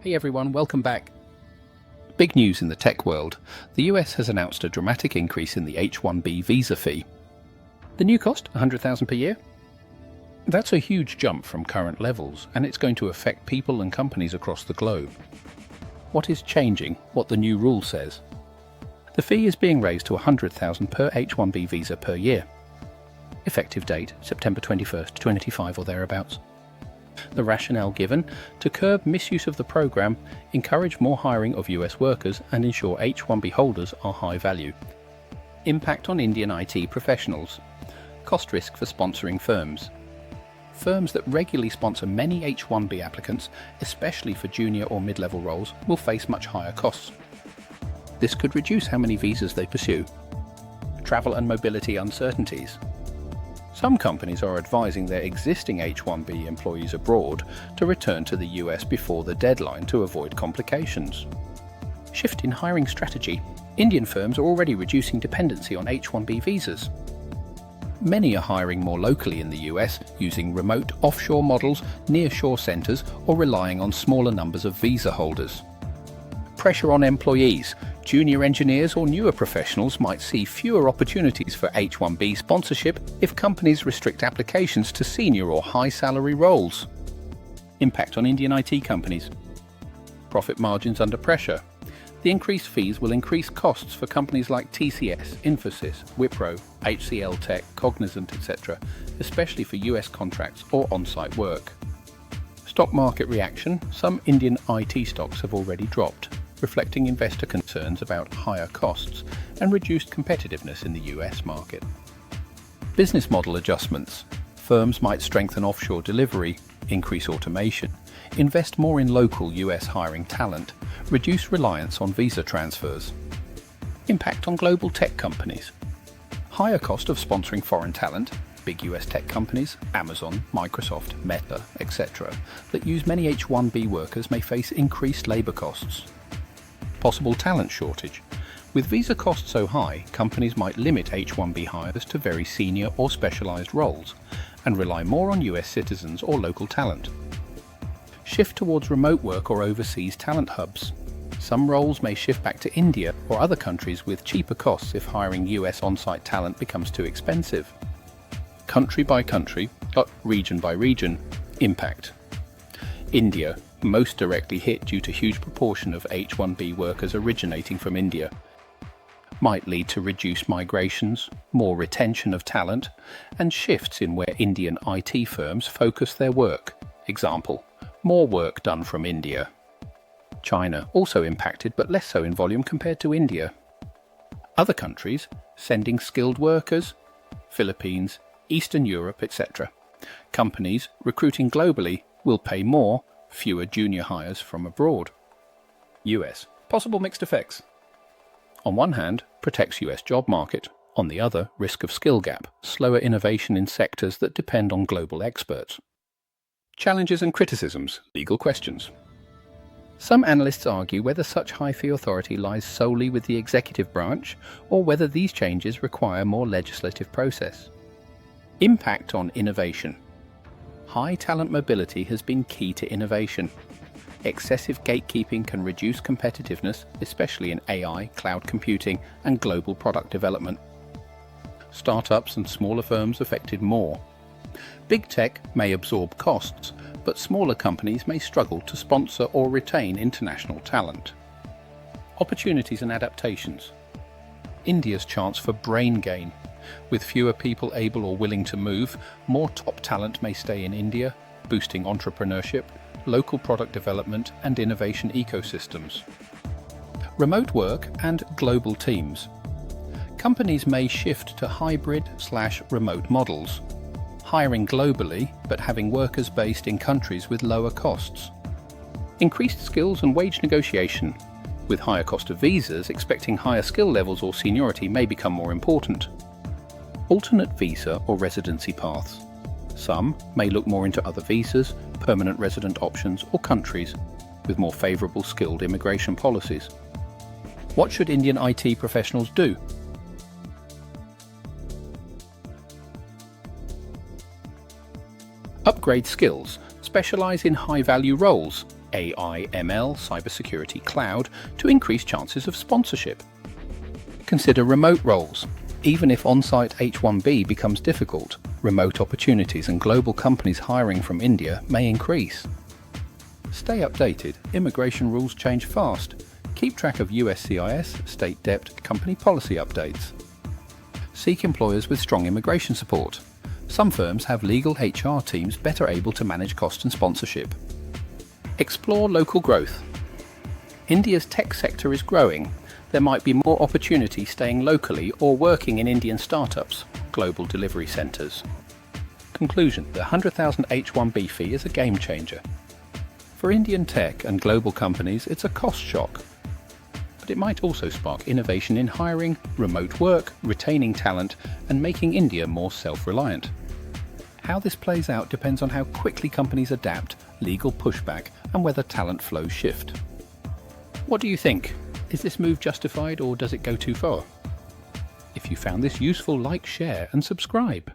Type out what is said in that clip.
Hey everyone, welcome back. Big news in the tech world. The US has announced a dramatic increase in the H-1B visa fee. The new cost, $100,000 per year? That's a huge jump from current levels, and it's going to affect people and companies across the globe. What is changing? What the new rule says? The fee is being raised to $100,000 per H-1B visa per year. Effective date, September 21st, 2025 or thereabouts. The rationale given: to curb misuse of the program, encourage more hiring of US workers and ensure H-1B holders are high value. Impact on Indian IT professionals. Cost risk for sponsoring firms. Firms that regularly sponsor many H-1B applicants, especially for junior or mid-level roles, will face much higher costs. This could reduce how many visas they pursue. Travel and mobility uncertainties. Some companies are advising their existing H-1B employees abroad to return to the US before the deadline to avoid complications. Shift in hiring strategy. Indian firms are already reducing dependency on H-1B visas. Many are hiring more locally in the US, using remote offshore models, nearshore centres, or relying on smaller numbers of visa holders. Pressure on employees. Junior engineers or newer professionals might see fewer opportunities for H-1B sponsorship if companies restrict applications to senior or high-salary roles. Impact on Indian IT companies. Profit margins under pressure. The increased fees will increase costs for companies like TCS, Infosys, Wipro, HCL Tech, Cognizant, etc., especially for US contracts or on-site work. Stock market reaction. Some Indian IT stocks have already dropped, reflecting investor concerns about higher costs and reduced competitiveness in the US market. Business model adjustments. Firms might strengthen offshore delivery, increase automation, invest more in local US hiring talent, reduce reliance on visa transfers. Impact on global tech companies. Higher cost of sponsoring foreign talent. Big US tech companies, Amazon, Microsoft, Meta, etc., that use many H-1B workers may face increased labour costs. Possible talent shortage. With visa costs so high, companies might limit H-1B hires to very senior or specialised roles and rely more on US citizens or local talent. Shift towards remote work or overseas talent hubs. Some roles may shift back to India or other countries with cheaper costs if hiring US on-site talent becomes too expensive. Country by country, region by region, impact. India, most directly hit due to huge proportion of H-1B workers originating from India. Might lead to reduced migrations, more retention of talent, and shifts in where Indian IT firms focus their work. Example, more work done from India. China, also impacted but less so in volume compared to India. Other countries, sending skilled workers, Philippines, Eastern Europe, etc. Companies recruiting globally will pay more, fewer junior hires from abroad. US, possible mixed effects. On one hand, protects US job market. On the other, risk of skill gap, slower innovation in sectors that depend on global experts. Challenges and criticisms, legal questions. Some analysts argue whether such high fee authority lies solely with the executive branch or whether these changes require more legislative process. Impact on innovation. High talent mobility has been key to innovation. Excessive gatekeeping can reduce competitiveness, especially in AI, cloud computing, and global product development. Startups and smaller firms affected more. Big tech may absorb costs, but smaller companies may struggle to sponsor or retain international talent. Opportunities and adaptations. India's chance for brain gain. With fewer people able or willing to move, more top talent may stay in India, boosting entrepreneurship, local product development and innovation ecosystems. Remote work and global teams. Companies may shift to hybrid/remote models, hiring globally but having workers based in countries with lower costs. Increased skills and wage negotiation. With higher cost of visas, expecting higher skill levels or seniority may become more important. Alternate visa or residency paths. Some may look more into other visas, permanent resident options, or countries with more favourable skilled immigration policies. What should Indian IT professionals do? Upgrade skills, specialise in high-value roles, AI, ML, cybersecurity, cloud to increase chances of sponsorship. Consider remote roles. Even if on-site H-1B becomes difficult, remote opportunities and global companies hiring from India may increase. Stay updated. Immigration rules change fast. Keep track of USCIS, state debt, company policy updates. Seek employers with strong immigration support. Some firms have legal HR teams better able to manage cost and sponsorship. Explore local growth. India's tech sector is growing. There might be more opportunity staying locally or working in Indian startups, global delivery centres. Conclusion: the 100,000 H-1B fee is a game changer. For Indian tech and global companies, it's a cost shock. But it might also spark innovation in hiring, remote work, retaining talent, and making India more self-reliant. How this plays out depends on how quickly companies adapt, legal pushback, and whether talent flows shift. What do you think? Is this move justified or does it go too far? If you found this useful, like, share and subscribe.